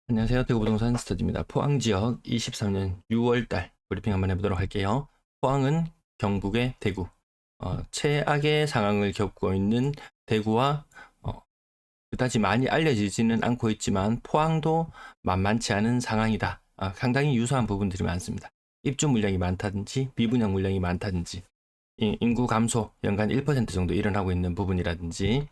안녕하세요. 대구부동산 스터디입니다. 포항 지역 23년 6월달 브리핑 한번 해보도록 할게요. 포항은 경북의 대구, 최악의 상황을 겪고 있는 대구와 그다지 많이 알려지지는 않고 있지만 포항도 만만치 않은 상황이다. 상당히 유사한 부분들이 많습니다. 입주 물량이 많다든지 미분양 물량이 많다든지 인구 감소 연간 1% 정도 일어나고 있는 부분이라든지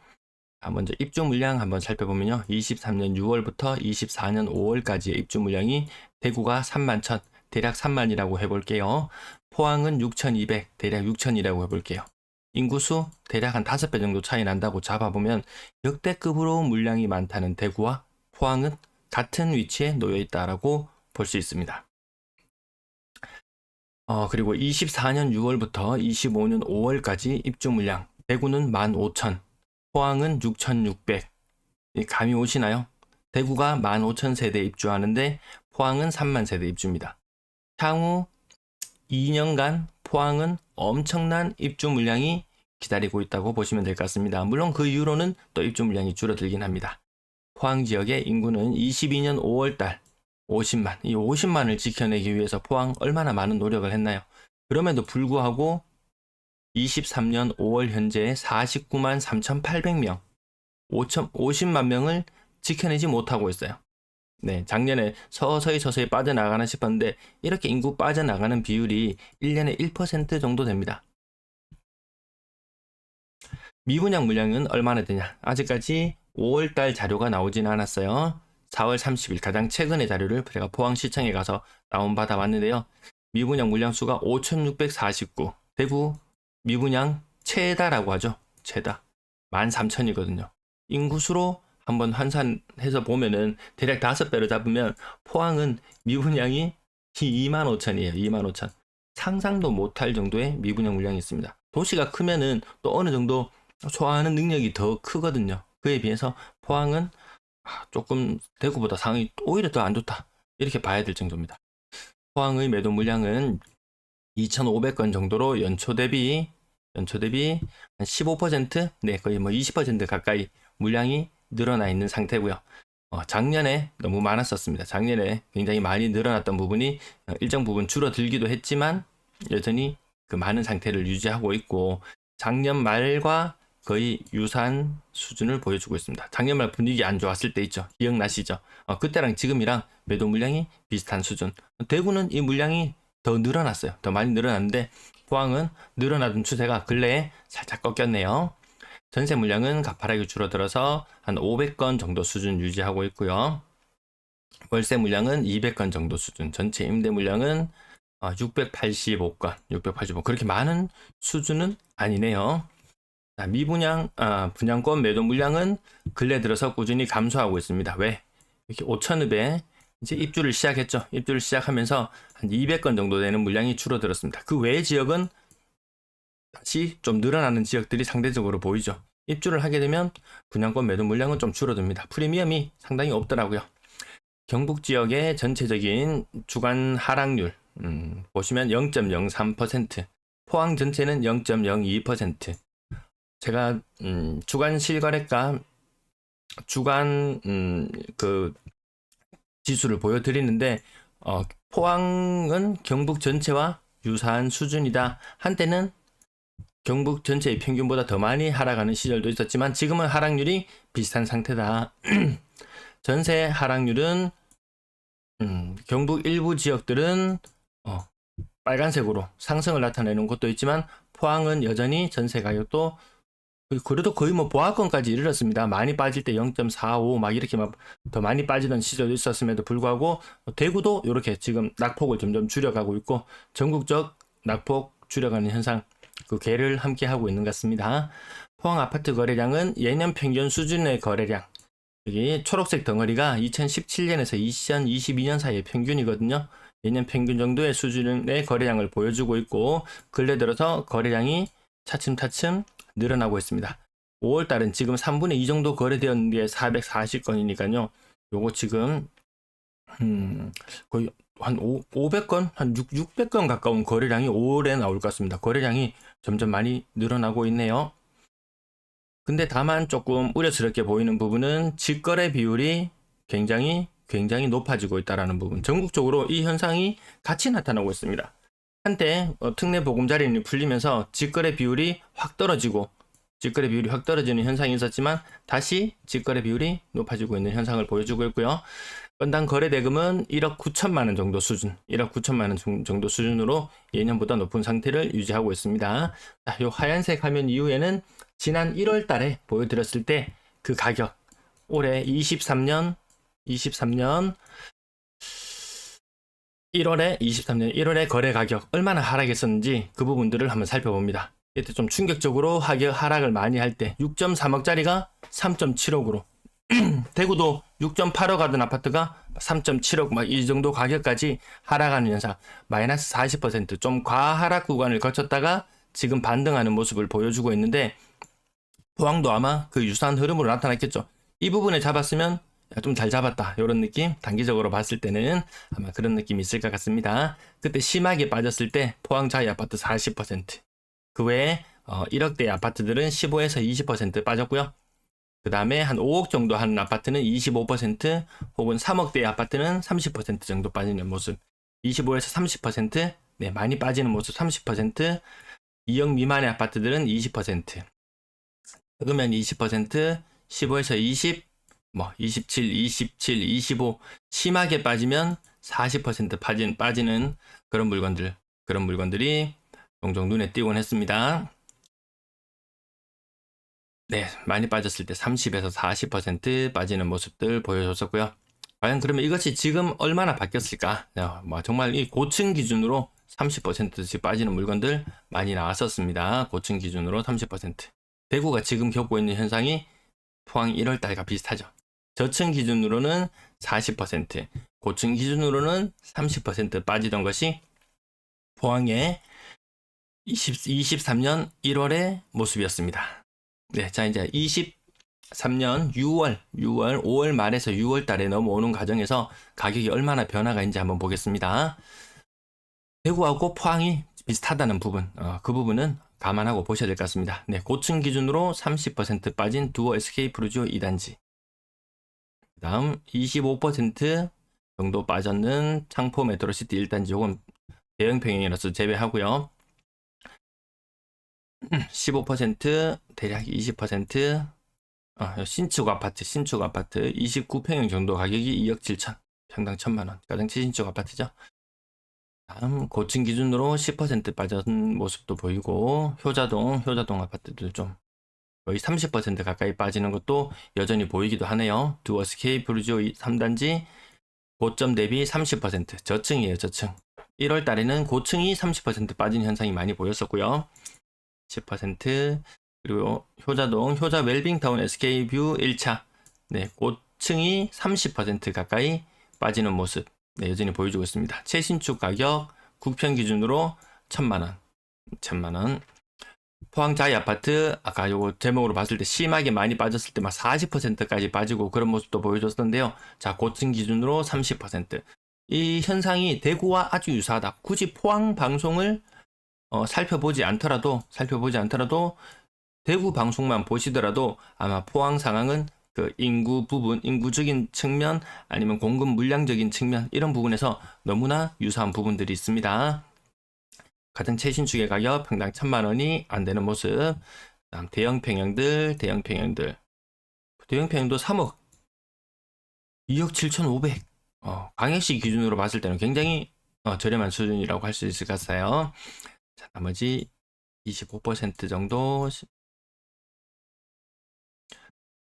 먼저 입주 물량 한번 살펴보면요. 23년 6월부터 24년 5월까지의 입주 물량이 대구가 3만 1천, 대략 3만이라고 해볼게요. 포항은 6,200, 대략 6천이라고 해볼게요. 인구수 대략 한 5배 정도 차이 난다고 잡아보면 역대급으로 물량이 많다는 대구와 포항은 같은 위치에 놓여 있다라고 볼 수 있습니다. 그리고 24년 6월부터 25년 5월까지 입주 물량, 대구는 15,000, 포항은 6,600. 감이 오시나요? 대구가 15,000세대 입주하는데 포항은 3만 세대 입주입니다. 향후 2년간 포항은 엄청난 입주 물량이 기다리고 있다고 보시면 될 것 같습니다. 물론 그 이후로는 또 입주 물량이 줄어들긴 합니다. 포항 지역의 인구는 22년 5월달 50만, 이 50만을 지켜내기 위해서 포항 얼마나 많은 노력을 했나요? 그럼에도 불구하고 23년 5월 현재 49만 3,800명, 50만 명을 지켜내지 못하고 있어요. 네, 작년에 서서히 빠져나가나 싶었는데 이렇게 인구 빠져나가는 비율이 1년에 1% 정도 됩니다. 미분양 물량은 얼마나 되냐? 아직까지 5월달 자료가 나오진 않았어요. 4월 30일 가장 최근의 자료를 제가 포항시청에 가서 다운받아 왔는데요. 미분양 물량 수가 5,649. 대구 미분양 최다라고 하죠. 최다. 13,000이거든요. 인구수로 한번 환산해서 보면은 대략 5배로 잡으면 포항은 미분양이 25,000이에요. 25,000. 상상도 못할 정도의 미분양 물량이 있습니다. 도시가 크면은 또 어느 정도 소화하는 능력이 더 크거든요. 그에 비해서 포항은 조금 대구보다 상황이 오히려 더 안 좋다. 이렇게 봐야 될 정도입니다. 포항의 매도 물량은 2,500건 정도로 연초 대비 한 15%, 네, 거의 뭐 20% 가까이 물량이 늘어나 있는 상태고요. 작년에 너무 많았었습니다. 작년에 굉장히 많이 늘어났던 부분이 일정 부분 줄어들기도 했지만 여전히 그 많은 상태를 유지하고 있고 작년 말과 거의 유사한 수준을 보여주고 있습니다. 작년 말 분위기 안 좋았을 때 있죠. 기억나시죠? 그때랑 지금이랑 매도 물량이 비슷한 수준. 대구는 이 물량이 더 늘어났어요. 더 많이 늘어났는데 포항은 늘어나던 추세가 근래에 살짝 꺾였네요. 전세 물량은 가파르게 줄어들어서 한 500건 정도 수준 유지하고 있고요. 월세 물량은 200건 정도 수준, 전체 임대 물량은 685건, 685. 그렇게 많은 수준은 아니네요. 분양권 매도 물량은 근래 들어서 꾸준히 감소하고 있습니다. 왜? 이렇게 5천읍에 이제 입주를 시작했죠. 입주를 시작하면서 한 200건 정도 되는 물량이 줄어들었습니다. 그 외의 지역은 다시 좀 늘어나는 지역들이 상대적으로 보이죠. 입주를 하게 되면 분양권 매도 물량은 좀 줄어듭니다. 프리미엄이 상당히 없더라고요. 경북 지역의 전체적인 주간 하락률 보시면 0.03%, 포항 전체는 0.02%. 제가 주간 실거래가 주간 그 지수를 보여드리는데 포항은 경북 전체와 유사한 수준이다. 한때는 경북 전체의 평균보다 더 많이 하락하는 시절도 있었지만 지금은 하락률이 비슷한 상태다. 전세 하락률은 경북 일부 지역들은 빨간색으로 상승을 나타내는 곳도 있지만 포항은 여전히 전세 가격도 그래도 거의 뭐 보합권까지 이르렀습니다. 많이 빠질 때 0.45 막 이렇게 막 더 많이 빠지던 시절도 있었음에도 불구하고 대구도 이렇게 지금 낙폭을 점점 줄여가고 있고 전국적 낙폭 줄여가는 현상 그 궤를 함께 하고 있는 것 같습니다. 포항 아파트 거래량은 예년 평균 수준의 거래량, 여기 초록색 덩어리가 2017년에서 2022년 사이의 평균이거든요. 예년 평균 정도의 수준의 거래량을 보여주고 있고 근래 들어서 거래량이 차츰차츰 늘어나고 있습니다. 5월달은 지금 3분의 2 정도 거래되었는 게 440건이니까요. 요거 지금 거의 한 500건, 한 600건 가까운 거래량이 5월에 나올 것 같습니다. 거래량이 점점 많이 늘어나고 있네요. 근데 다만 조금 우려스럽게 보이는 부분은 직거래 비율이 굉장히 굉장히 높아지고 있다는 부분. 전국적으로 이 현상이 같이 나타나고 있습니다. 한때 특례 보금자리론이 풀리면서 직거래 비율이 확 떨어지는 현상이 있었지만 다시 직거래 비율이 높아지고 있는 현상을 보여주고 있고요. 건당 거래 대금은 1억 9천만 원 정도 수준, 1억 9천만 원 정도 수준으로 예년보다 높은 상태를 유지하고 있습니다. 자, 요 하얀색 화면 이후에는 지난 1월 달에 보여드렸을 때 그 가격, 올해 23년 1월에 거래 가격 얼마나 하락했었는지 그 부분들을 한번 살펴봅니다. 이때 좀 충격적으로 하락을 많이 할 때 6.3억짜리가 3.7억으로 대구도 6.8억 하던 아파트가 3.7억 막 이 정도 가격까지 하락하는 현상, 마이너스 40%좀 과하락 구간을 거쳤다가 지금 반등하는 모습을 보여주고 있는데, 포항도 아마 그 유사한 흐름으로 나타났겠죠. 이 부분에 잡았으면 좀 잘 잡았다 이런 느낌, 단기적으로 봤을 때는 아마 그런 느낌이 있을 것 같습니다. 그때 심하게 빠졌을 때 포항 자이 아파트 40%, 그 외에 1억대 아파트들은 15에서 20% 빠졌고요. 그 다음에 한 5억 정도 하는 아파트는 25%, 혹은 3억대 아파트는 30% 정도 빠지는 모습, 25에서 30%, 네, 많이 빠지는 모습 30%, 2억 미만의 아파트들은 20%, 그러면 20%, 15에서 20, 27, 25, 심하게 빠지면 40% 빠지는 그런 물건들이 종종 눈에 띄곤 했습니다. 네, 많이 빠졌을 때 30에서 40% 빠지는 모습들 보여줬었고요. 과연 그러면 이것이 지금 얼마나 바뀌었을까? 정말 이 고층 기준으로 30%씩 빠지는 물건들 많이 나왔었습니다. 고층 기준으로 30%. 대구가 지금 겪고 있는 현상이 포항 1월달과 비슷하죠. 저층 기준으로는 40%, 고층 기준으로는 30% 빠지던 것이 포항의 23년 1월의 모습이었습니다. 네, 자 이제 23년 5월 말에서 6월 달에 넘어오는 과정에서 가격이 얼마나 변화가 있는지 한번 보겠습니다. 대구하고 포항이 비슷하다는 부분, 그 부분은 감안하고 보셔야 될 것 같습니다. 네, 고층 기준으로 30% 빠진 두어 SK 프루지오 2단지. 그 다음 25% 정도 빠졌는 창포 메트로시티 1단지, 혹은 대형 평형이라서 제외하고요. 15%, 대략 20%, 신축 아파트 29평형 정도 가격이 2억 7천, 평당 1,000만원, 가장 최신축 아파트죠. 다음 고층 기준으로 10% 빠진 모습도 보이고, 효자동 아파트들 좀 거의 30% 가까이 빠지는 것도 여전히 보이기도 하네요. 두어 SK 프루지오 3단지 고점 대비 30%, 저층이에요, 저층. 1월 달에는 고층이 30% 빠진 현상이 많이 보였었고요. 10%, 그리고 효자 웰빙타운 SK뷰 1차, 네, 고층이 30% 가까이 빠지는 모습, 네, 여전히 보여주고 있습니다. 최신축 가격 국평 기준으로 1,000만원. 포항 자이 아파트, 아까 요거 제목으로 봤을 때 심하게 많이 빠졌을 때 막 40%까지 빠지고 그런 모습도 보여줬었는데요. 자, 고층 기준으로 30%. 이 현상이 대구와 아주 유사하다. 굳이 포항 방송을 살펴보지 않더라도 대구 방송만 보시더라도 아마 포항 상황은 그 인구적인 측면, 아니면 공급 물량적인 측면, 이런 부분에서 너무나 유사한 부분들이 있습니다. 가장 최신축의 가격 평당 1,000만원이 안 되는 모습. 다음 대형 평형도 3억, 2억 7,500. 광역시 기준으로 봤을 때는 굉장히 저렴한 수준이라고 할 수 있을 것 같아요. 자, 나머지 25% 정도.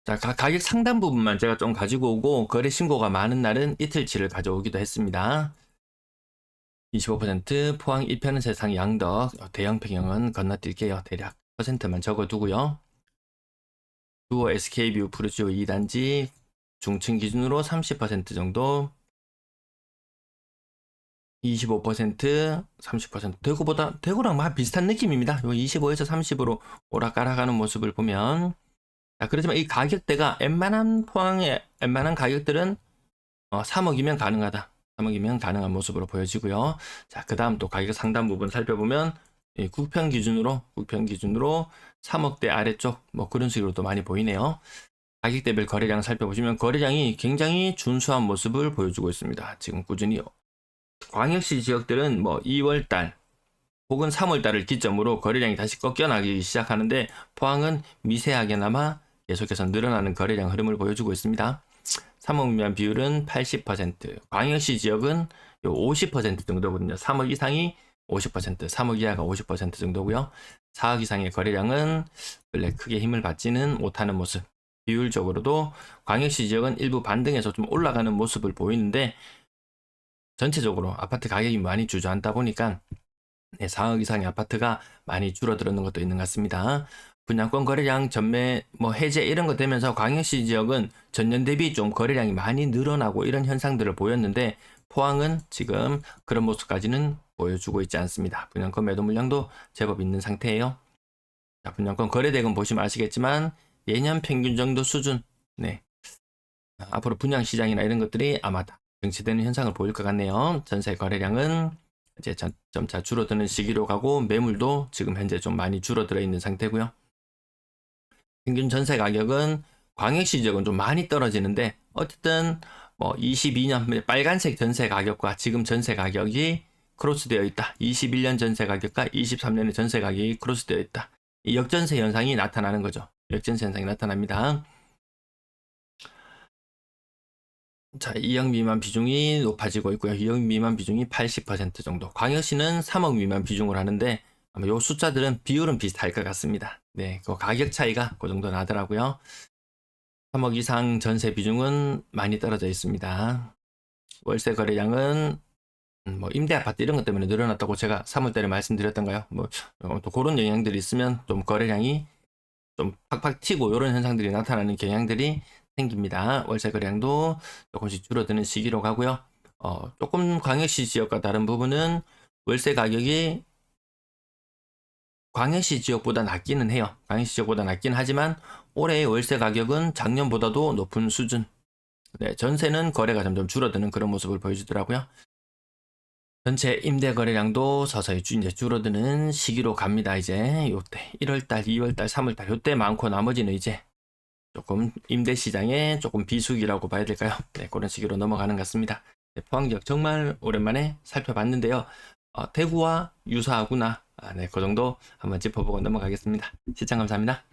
자, 가격 상단 부분만 제가 좀 가지고 오고, 거래 신고가 많은 날은 이틀치를 가져오기도 했습니다. 25% 포항 1편은 세상 양덕, 대형 평형은 건너뛸게요. 대략 퍼센트만 적어두고요. 두어 SK뷰 프루지오 2단지 중층 기준으로 30% 정도, 25%, 30%, 대구랑 막 비슷한 느낌입니다. 요 25에서 30으로 오락가락하는 모습을 보면, 자, 그렇지만 이 가격대가 포항의 웬만한 가격들은 3억이면 가능하다. 3억이면 가능한 모습으로 보여지고요. 자, 그 다음 또 가격 상단 부분 살펴보면, 국평 기준으로 3억대 아래쪽, 그런 식으로 또 많이 보이네요. 가격대별 거래량 살펴보시면 거래량이 굉장히 준수한 모습을 보여주고 있습니다. 지금 꾸준히 광역시 지역들은 뭐 2월달 혹은 3월달을 기점으로 거래량이 다시 꺾여나기 시작하는데 포항은 미세하게나마 계속해서 늘어나는 거래량 흐름을 보여주고 있습니다. 3억 미만 비율은 80%, 광역시 지역은 50% 정도거든요. 3억 이상이 50%, 3억 이하가 50% 정도고요. 4억 이상의 거래량은 원래 크게 힘을 받지는 못하는 모습. 비율적으로도 광역시 지역은 일부 반등해서 좀 올라가는 모습을 보이는데 전체적으로 아파트 가격이 많이 주저앉다 보니까 4억 이상의 아파트가 많이 줄어드는 것도 있는 것 같습니다. 분양권 거래량 전매 해제 이런 거 되면서 광역시 지역은 전년 대비 좀 거래량이 많이 늘어나고 이런 현상들을 보였는데 포항은 지금 그런 모습까지는 보여주고 있지 않습니다. 분양권 매도 물량도 제법 있는 상태예요. 자, 분양권 거래대금 보시면 아시겠지만 예년 평균 정도 수준. 네. 앞으로 분양 시장이나 이런 것들이 아마 정체되는 현상을 보일 것 같네요. 전세 거래량은 이제 점차 줄어드는 시기로 가고 매물도 지금 현재 좀 많이 줄어들어 있는 상태고요. 평균 전세 가격은 광역시 지역은 좀 많이 떨어지는데 어쨌든 22년 빨간색 전세 가격과 지금 전세 가격이 크로스되어 있다. 21년 전세 가격과 23년의 전세 가격이 크로스되어 있다. 이 역전세 현상이 나타나는 거죠. 역전세 현상이 나타납니다. 자, 2억 미만 비중이 높아지고 있고요. 2억 미만 비중이 80% 정도. 광역시는 3억 미만 비중을 하는데 아마 요 숫자들은 비율은 비슷할 것 같습니다. 네, 그 가격 차이가 그 정도 나더라고요. 3억 이상 전세 비중은 많이 떨어져 있습니다. 월세 거래량은 임대 아파트 이런 것 때문에 늘어났다고 제가 3월달에 말씀드렸던가요? 또 그런 영향들이 있으면 좀 거래량이 좀 팍팍 튀고 이런 현상들이 나타나는 경향들이 생깁니다. 월세 거래량도 조금씩 줄어드는 시기로 가고요. 조금 광역시 지역과 다른 부분은 월세 가격이 광역시 지역보다 낮기는 해요. 광역시 지역보다 낮긴 하지만 올해의 월세 가격은 작년보다도 높은 수준. 네, 전세는 거래가 점점 줄어드는 그런 모습을 보여주더라고요. 전체 임대 거래량도 서서히 이제 줄어드는 시기로 갑니다. 이제 요때 1월달, 2월달, 3월달 요때 많고 나머지는 이제 조금 임대 시장에 조금 비수기라고 봐야 될까요? 네, 그런 시기로 넘어가는 것 같습니다. 네, 포항 지역 정말 오랜만에 살펴봤는데요. 대구와 유사하구나. 네, 그 정도 한번 짚어보고 넘어가겠습니다. 시청 감사합니다.